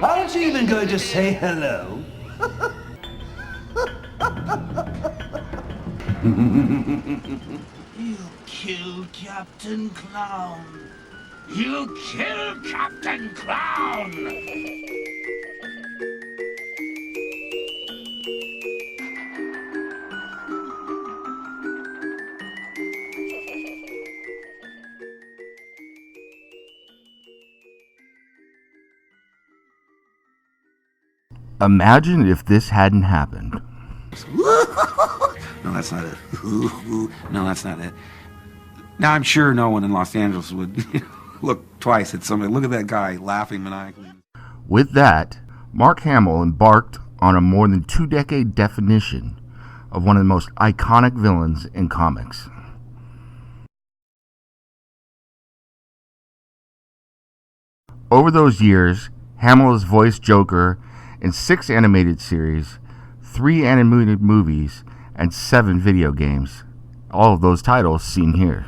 Aren't you even going to say hello? You killed Captain Clown. You killed Captain Clown! Imagine if this hadn't happened. No, that's not it. No, that's not it. Now, I'm sure no one in Los Angeles would look twice at somebody. Look at that guy laughing maniacally. With that, Mark Hamill embarked on a more than 2-decade definition of one of the most iconic villains in comics. Over those years, Hamill has voiced Joker in 6 animated series, 3 animated movies, and 7 video games. All of those titles seen here.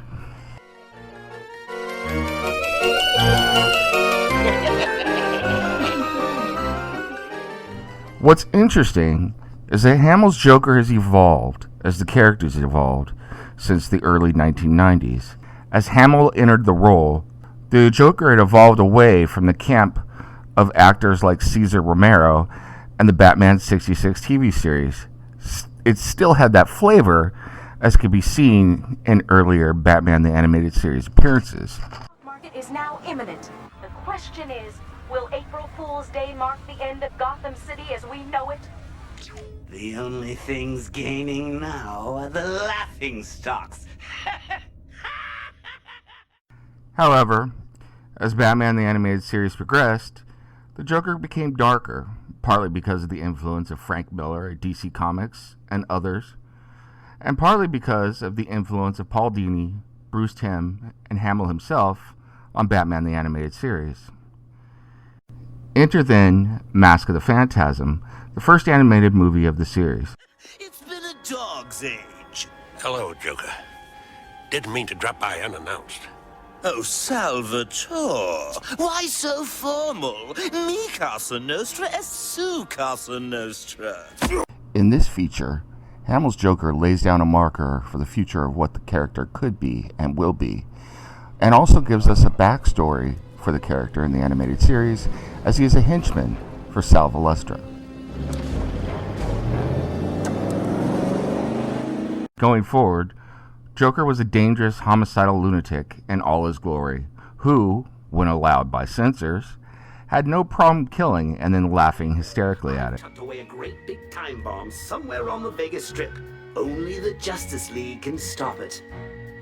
What's interesting is that Hamill's Joker has evolved as the characters evolved since the early 1990s. As Hamill entered the role, the Joker had evolved away from the camp of actors like Cesar Romero and the Batman 66 TV series. It still had that flavor, as could be seen in earlier Batman the Animated Series appearances. Market is now imminent. The question is, will April Fool's Day mark the end of Gotham City as we know it? The only things gaining now are the laughingstocks. However, as Batman the Animated Series progressed, the Joker became darker, partly because of the influence of Frank Miller at DC Comics and others, and partly because of the influence of Paul Dini, Bruce Timm, and Hamill himself on Batman the Animated Series. Enter then Mask of the Phantasm, the first animated movie of the series. It's been a dog's age. Hello, Joker. Didn't mean to drop by unannounced. Oh, Salvatore. Why so formal? Mi Casa Nostra est su Casa Nostra. In this feature, Hamill's Joker lays down a marker for the future of what the character could be and will be, and also gives us a backstory for the character in the animated series, as he is a henchman for Sal Valestra. Going forward, Joker was a dangerous, homicidal lunatic in all his glory, who, when allowed by censors, had no problem killing and then laughing hysterically at it. Tucked away a great big time bomb somewhere on the Vegas Strip. Only the Justice League can stop it.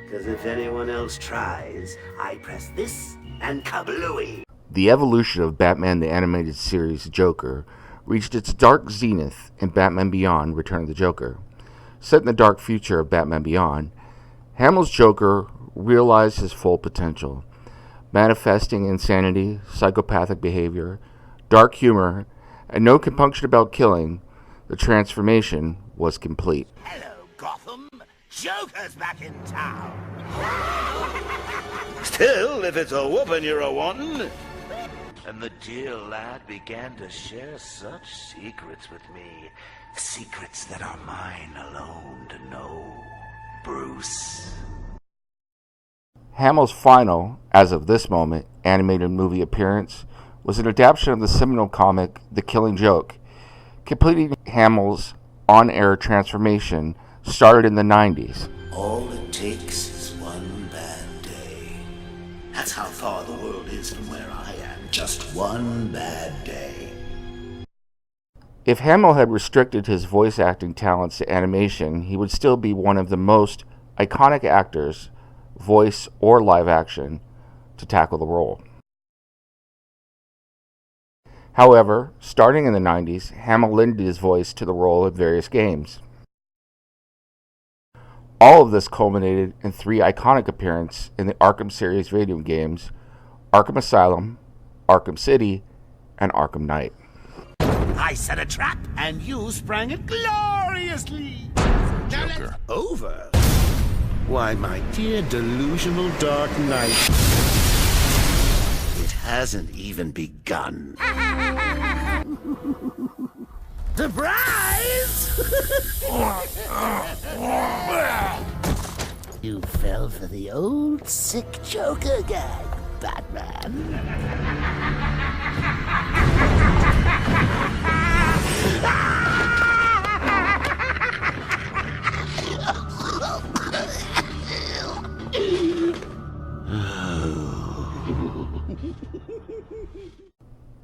Because if anyone else tries, I press this and kablooey. The evolution of Batman the Animated Series Joker reached its dark zenith in Batman Beyond: Return of the Joker. Set in the dark future of Batman Beyond, Hamill's Joker realized his full potential, manifesting insanity, psychopathic behavior, dark humor, and no compunction about killing. The transformation was complete. Hello, Gotham. Joker's back in town. Still, if it's a whooping you're a-wantin'. And the dear lad began to share such secrets with me. Secrets that are mine alone to know. Bruce. Hamill's final, as of this moment, animated movie appearance was an adaptation of the seminal comic The Killing Joke, completing Hamill's on-air transformation started in the 90s. All it takes is one bad day. That's how far the world is from where I am. Just one bad day. If Hamill had restricted his voice acting talents to animation, he would still be one of the most iconic actors, voice or live action, to tackle the role. However, starting in the 90s, Hamill lended his voice to the role in various games. All of this culminated in 3 iconic appearances in the Arkham series video games: Arkham Asylum, Arkham City, and Arkham Knight. I set a trap, and you sprang it gloriously. Joker. Over. Why, my dear delusional Dark Knight, it hasn't even begun. Surprise! You fell for the old sick Joker gag, Batman.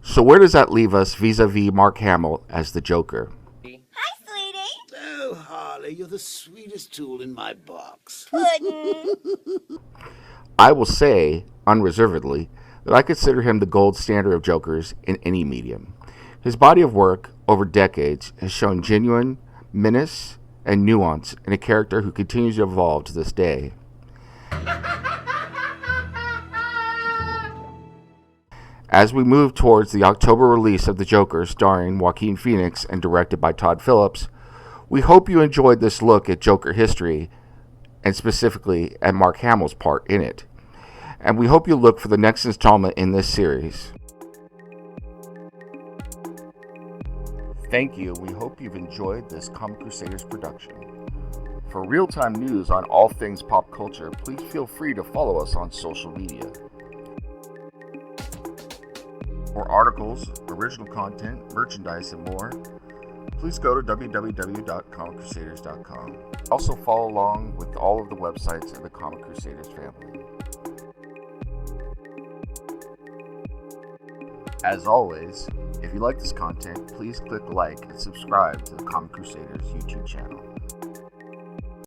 So where does that leave us vis-a-vis Mark Hamill as the Joker? Hi, sweetie. Oh, Harley, you're the sweetest tool in my box. Puddin'. I will say, unreservedly, that I consider him the gold standard of Jokers in any medium. His body of work over decades has shown genuine menace and nuance in a character who continues to evolve to this day. As we move towards the October release of The Joker, starring Joaquin Phoenix and directed by Todd Phillips, we hope you enjoyed this look at Joker history, and specifically at Mark Hamill's part in it. And we hope you look for the next installment in this series. Thank you. We hope you've enjoyed this Comic Crusaders production. For real-time news on all things pop culture, please feel free to follow us on social media. For articles, original content, merchandise, and more, please go to www.comiccrusaders.com. Also follow along with all of the websites in the Comic Crusaders family. As always, if you like this content, please click like and subscribe to the Comic Crusaders YouTube channel.